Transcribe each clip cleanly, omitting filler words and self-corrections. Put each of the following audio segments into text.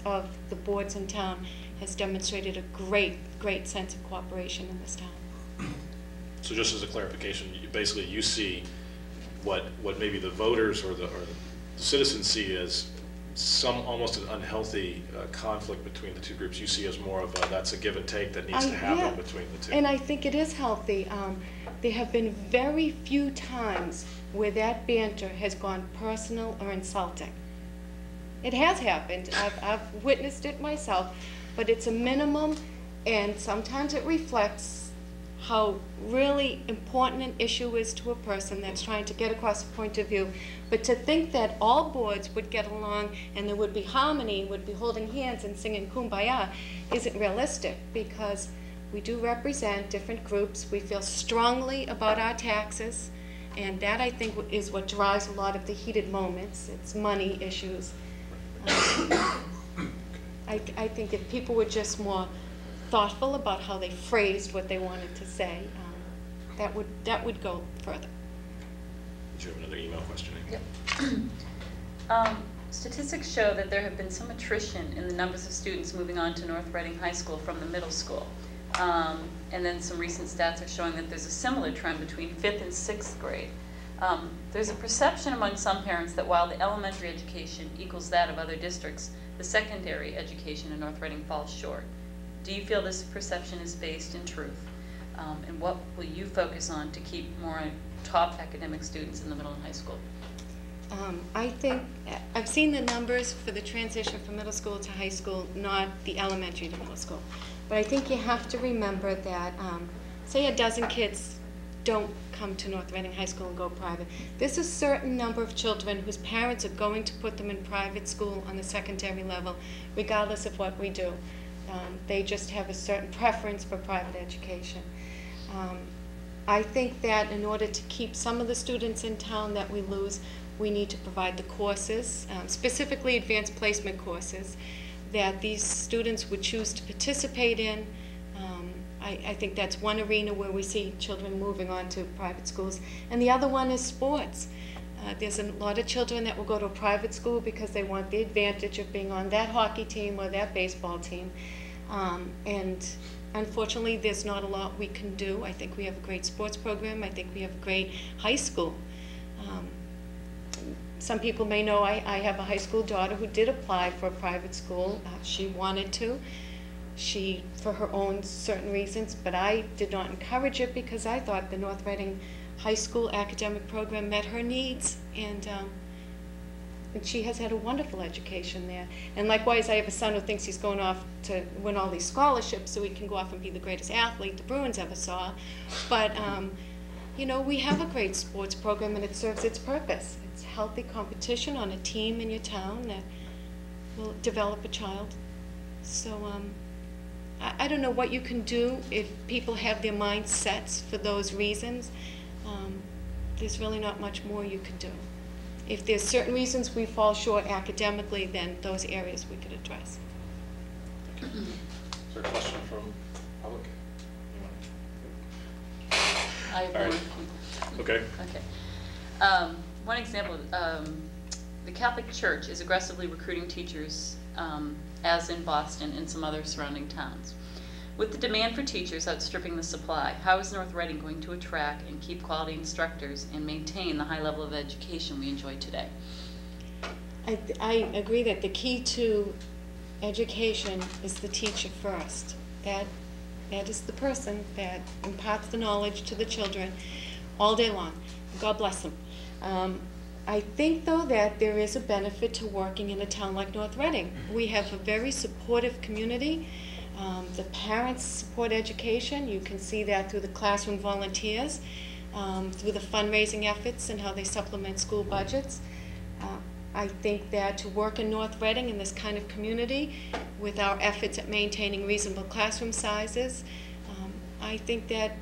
of the boards in town has demonstrated a great sense of cooperation in this town. So just as a clarification, basically you see what maybe the voters or the citizens see as almost an unhealthy conflict between the two groups. You see as more of that's a give and take that needs to happen between the two. And I think it is healthy. There have been very few times where that banter has gone personal or insulting. It has happened. I've witnessed it myself, but it's a minimum, and sometimes it reflects how really important an issue is to a person that's trying to get across a point of view. But to think that all boards would get along and there would be harmony, would be holding hands and singing Kumbaya, isn't realistic, because we do represent different groups. We feel strongly about our taxes, and that, I think, is what drives a lot of the heated moments. It's money issues. I think if people were just more thoughtful about how they phrased what they wanted to say, that would go further. Did you have another email question? Yep. Statistics show that there have been some attrition in the numbers of students moving on to North Reading High School from the middle school. And then some recent stats are showing that there's a similar trend between 5th and 6th grade. There's a perception among some parents that while the elementary education equals that of other districts, the secondary education in North Reading falls short. Do you feel this perception is based in truth? And what will you focus on to keep more top academic students in the middle and high school? I think I've seen the numbers for the transition from middle school to high school, not the elementary to middle school. But I think you have to remember that, say a dozen kids don't come to North Reading High School and go private. There's a certain number of children whose parents are going to put them in private school on the secondary level, regardless of what we do. They just have a certain preference for private education. I think that in order to keep some of the students in town that we lose, we need to provide the courses, specifically advanced placement courses, that these students would choose to participate in. I think that's one arena where we see children moving on to private schools. And the other one is sports. There's a lot of children that will go to a private school because they want the advantage of being on that hockey team or that baseball team. And unfortunately, there's not a lot we can do. I think we have a great sports program. I think we have a great high school. Some people may know I have a high school daughter who did apply for a private school. She wanted to. She, for her own certain reasons, but I did not encourage it because I thought the North Reading High School academic program met her needs, and she has had a wonderful education there. And likewise, I have a son who thinks he's going off to win all these scholarships so he can go off and be the greatest athlete the Bruins ever saw. But you know, we have a great sports program, and it serves its purpose. It's healthy competition on a team in your town that will develop a child. So I don't know what you can do if people have their minds set for those reasons. There's really not much more you can do. If there's certain reasons we fall short academically, then those areas we could address. Is there a question from public? I have All one. right. Okay. Okay. One example, the Catholic Church is aggressively recruiting teachers, as in Boston and some other surrounding towns. With the demand for teachers outstripping the supply, how is North Reading going to attract and keep quality instructors and maintain the high level of education we enjoy today? I agree that the key to education is the teacher first. That is the person that imparts the knowledge to the children all day long. God bless them. I think, though, that there is a benefit to working in a town like North Reading. We have a very supportive community. The parents support education. You can see that through the classroom volunteers, through the fundraising efforts and how they supplement school budgets. I think that to work in North Reading in this kind of community with our efforts at maintaining reasonable classroom sizes, I think that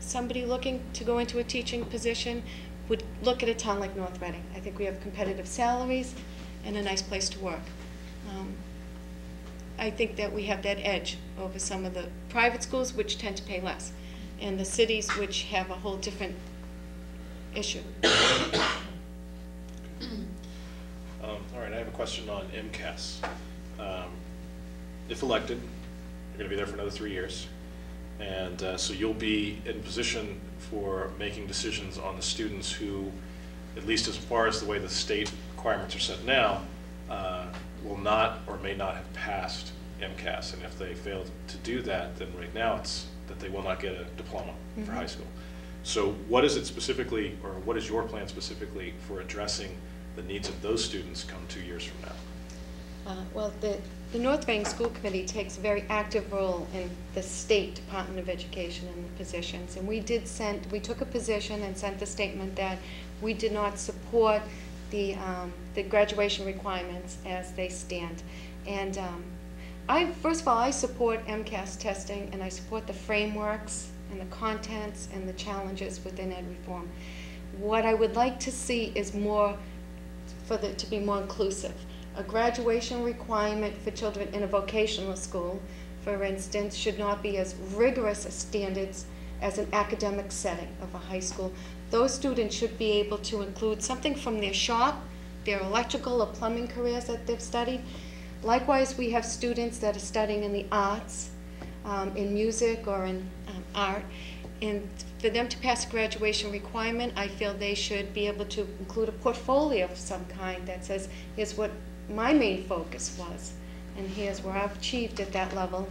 somebody looking to go into a teaching position would look at a town like North Reading. I think we have competitive salaries and a nice place to work. I think that we have that edge over some of the private schools, which tend to pay less, and the cities, which have a whole different issue. All right, I have a question on MCAS. if elected, you're going to be there for another 3 years. And so you'll be in position for making decisions on the students who, at least as far as the way the state requirements are set now, will not or may not have passed MCAS. And if they fail to do that, then right now it's that they will not get a diploma for high school. So what is it specifically, or what is your plan specifically for addressing the needs of those students come 2 years from now? Well, the North Reading School Committee takes a very active role in the State Department of Education and the positions. And we took a position and sent the statement that we did not support the graduation requirements as they stand. And first of all, I support MCAS testing, and I support the frameworks and the contents and the challenges within ed reform. What I would like to see is more, to be more inclusive. A graduation requirement for children in a vocational school, for instance, should not be as rigorous as standards as an academic setting of a high school. Those students should be able to include something from their shop, their electrical or plumbing careers that they've studied. Likewise, we have students that are studying in the arts, in music or in art. And for them to pass a graduation requirement, I feel they should be able to include a portfolio of some kind that says, here's what my main focus was, and here's where I've achieved at that level.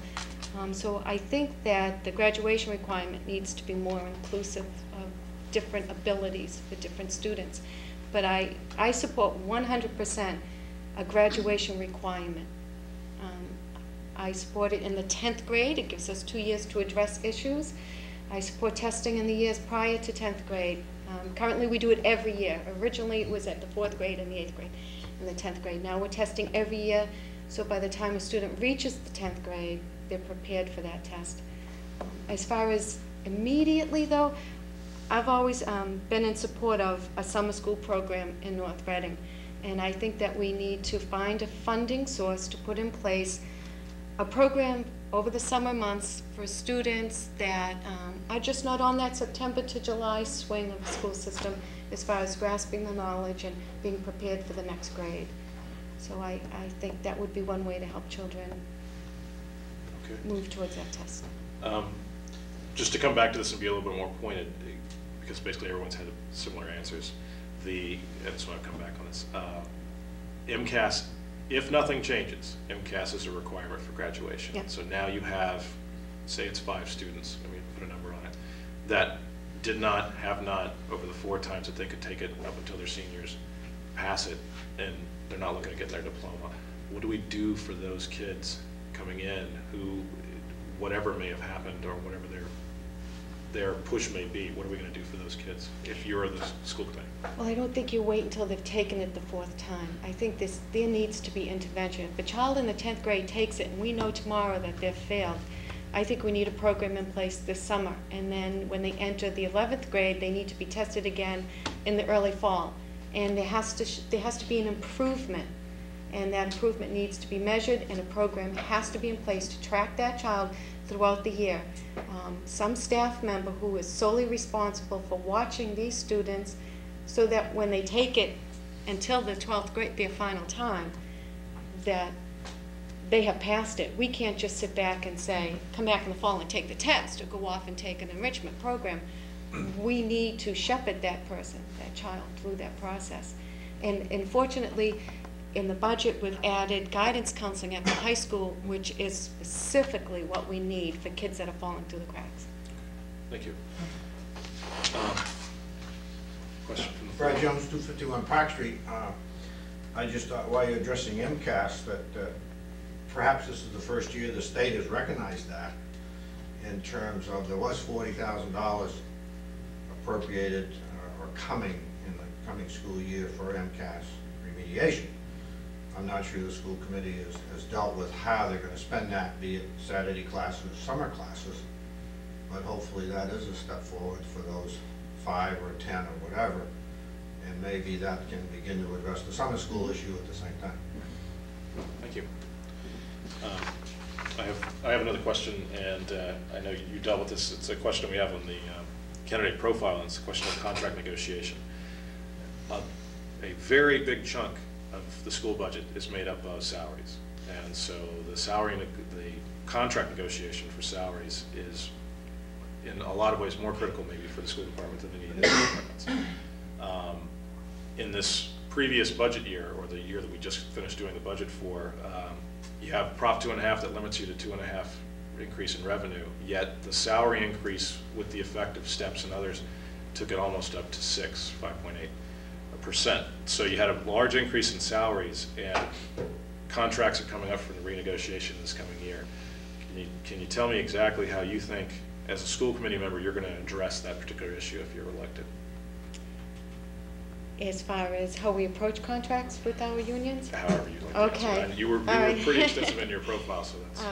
So I think that the graduation requirement needs to be more inclusive of different abilities for different students. But I support 100% a graduation requirement. I support it in the 10th grade. It gives us 2 years to address issues. I support testing in the years prior to 10th grade. Currently we do it every year. Originally it was at the 4th grade and the 8th grade and the 10th grade. Now we're testing every year, so by the time a student reaches the 10th grade, they're prepared for that test. As far as immediately though, I've always been in support of a summer school program in North Reading, and I think that we need to find a funding source to put in place a program over the summer months for students that are just not on that September to July swing of the school system as far as grasping the knowledge and being prepared for the next grade. So I think that would be one way to help children move towards that test. Just to come back to this and be a little bit more pointed, because basically everyone's had similar answers, and so I'll come back on this. MCAS, if nothing changes, MCAS is a requirement for graduation. Yep. So now you have, say it's 5 students, let me put a number on it, that have not, over the 4 times that they could take it up until their seniors, pass it, and they're not looking to get their diploma. What do we do for those kids coming in who, whatever may have happened or whatever their push may be, what are we going to do for those kids if you're the school committee? Well, I don't think you wait until they've taken it the 4th time. I think there needs to be intervention. If a child in the 10th grade takes it and we know tomorrow that they've failed, I think we need a program in place this summer. And then when they enter the 11th grade, they need to be tested again in the early fall. And there has to be an improvement. And that improvement needs to be measured, and a program has to be in place to track that child throughout the year. Some staff member who is solely responsible for watching these students so that when they take it until the 12th grade, their final time, that they have passed it. We can't just sit back and say, come back in the fall and take the test or go off and take an enrichment program. We need to shepherd that person, that child, through that process. And fortunately, in the budget, we've added guidance counseling at the high school, which is specifically what we need for kids that are falling through the cracks. Thank you. Question from the Brad Jones, 251 Park Street. I just thought, while you're addressing MCAS, that perhaps this is the first year the state has recognized that, in terms of there was $40,000 appropriated or coming in the coming school year for MCAS remediation. I'm not sure the school committee has dealt with how they're going to spend that, be it Saturday classes, summer classes, but hopefully that is a step forward for those 5 or 10 or whatever, and maybe that can begin to address the summer school issue at the same time. Thank you. I have another question, and I know you dealt with this. It's a question we have on the candidate profile, and it's a question of contract negotiation. A very big chunk of the school budget is made up of salaries. And so the the contract negotiation for salaries is in a lot of ways more critical maybe for the school department than any of the other departments. In this previous budget year, or the year that we just finished doing the budget for, you have Prop 2.5 that limits you to 2.5 increase in revenue, yet the salary increase with the effect of steps and others took it almost up to 5.8%. So you had a large increase in salaries, and contracts are coming up for the renegotiation this coming year. Can you tell me exactly how you think, as a school committee member, you're going to address that particular issue if you're elected? As far as how we approach contracts with our unions? However you'd like to Okay. answer that. You were pretty extensive in your profile, so that's...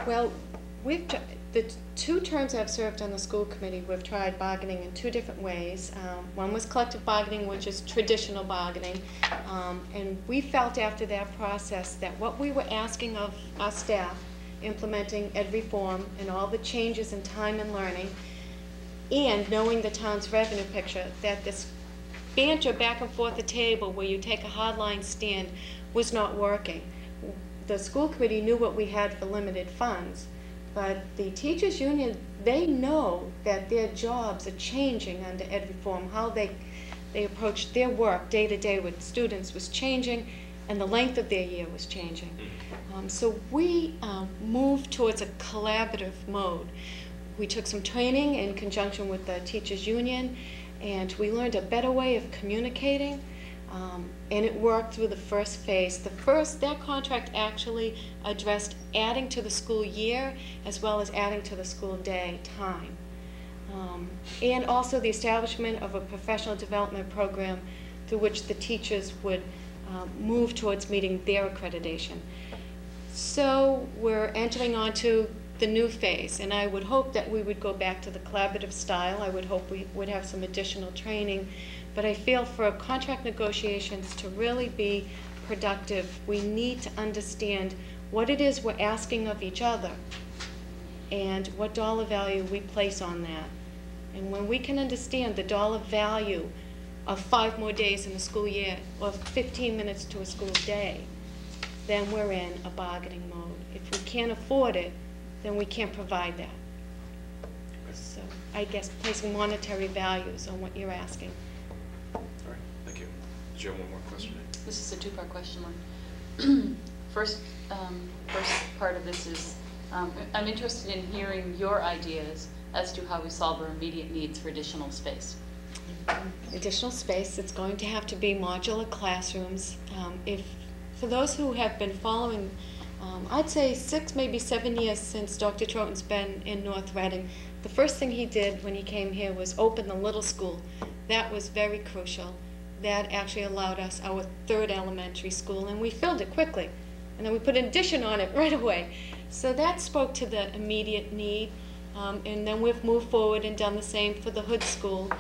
Well, the 2 terms I've served on the school committee, we've tried bargaining in 2 different ways. One was collective bargaining, which is traditional bargaining. And we felt after that process that what we were asking of our staff, implementing ed reform and all the changes in time and learning, and knowing the town's revenue picture, that this banter back and forth the table where you take a hardline stand was not working. The school committee knew what we had for limited funds, but the teachers union, they know that their jobs are changing under ed reform. How they approach their work day to day with students was changing, and the length of their year was changing. So we moved towards a collaborative mode. We took some training in conjunction with the teachers union, and we learned a better way of communicating, and it worked through the first phase. That contract actually addressed adding to the school year as well as adding to the school day time. And also the establishment of a professional development program through which the teachers would move towards meeting their accreditation. So we're entering onto the new phase, and I would hope that we would go back to the collaborative style. I would hope we would have some additional training, but I feel for contract negotiations to really be productive, we need to understand what it is we're asking of each other and what dollar value we place on that. And when we can understand the dollar value of 5 more days in a school year or 15 minutes to a school day, then we're in a bargaining mode. If we can't afford it, then we can't provide that. So I guess placing monetary values on what you're asking. All right, thank you. Did you have one more question? This is a 2-part question, Mark. First part of this is, I'm interested in hearing your ideas as to how we solve our immediate needs for additional space. Additional space, it's going to have to be modular classrooms. For those who have been following, I'd say 6, maybe 7 years since Dr. Troughton's been in North Reading, the first thing he did when he came here was open the little school. That was very crucial. That actually allowed us our 3rd elementary school, and we filled it quickly. And then we put an addition on it right away. So that spoke to the immediate need, and then we've moved forward and done the same for the Hood School.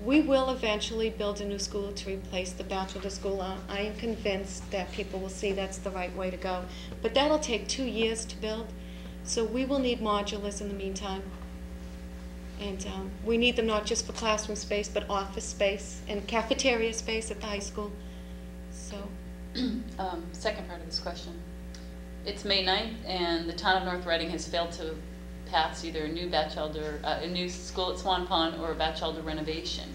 We will eventually build a new school to replace the Bachelor School. I am convinced that people will see that's the right way to go. But that'll take 2 years to build, so we will need modulars in the meantime. And we need them not just for classroom space, but office space and cafeteria space at the high school. So, Second part of this question. It's May 9th, and the town of North Reading has failed to pass either a new school at Swan Pond or a Batchelder renovation.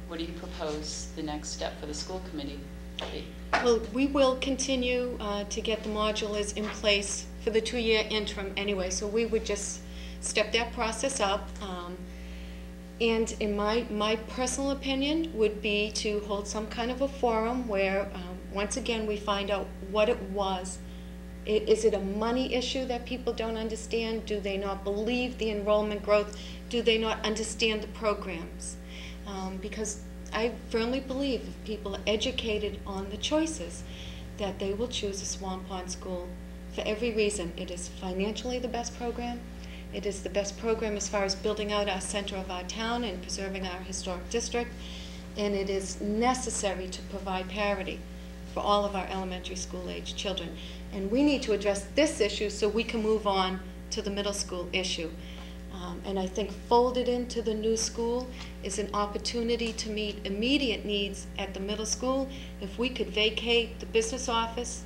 What do you propose the next step for the school committee to be? well, we will continue to get the modulars in place for the 2-year interim anyway, so we would just step that process up. And in my personal opinion would be to hold some kind of a forum where, once again, we find out what it was. Is it a money issue that people don't understand? Do they not believe the enrollment growth? Do they not understand the programs? Because I firmly believe if people are educated on the choices, that they will choose a Swan Pond school for every reason. It is financially the best program. It is the best program as far as building out our center of our town and preserving our historic district. And it is necessary to provide parity for all of our elementary school age children. And we need to address this issue so we can move on to the middle school issue. And I think folded into the new school is an opportunity to meet immediate needs at the middle school. If we could vacate the business office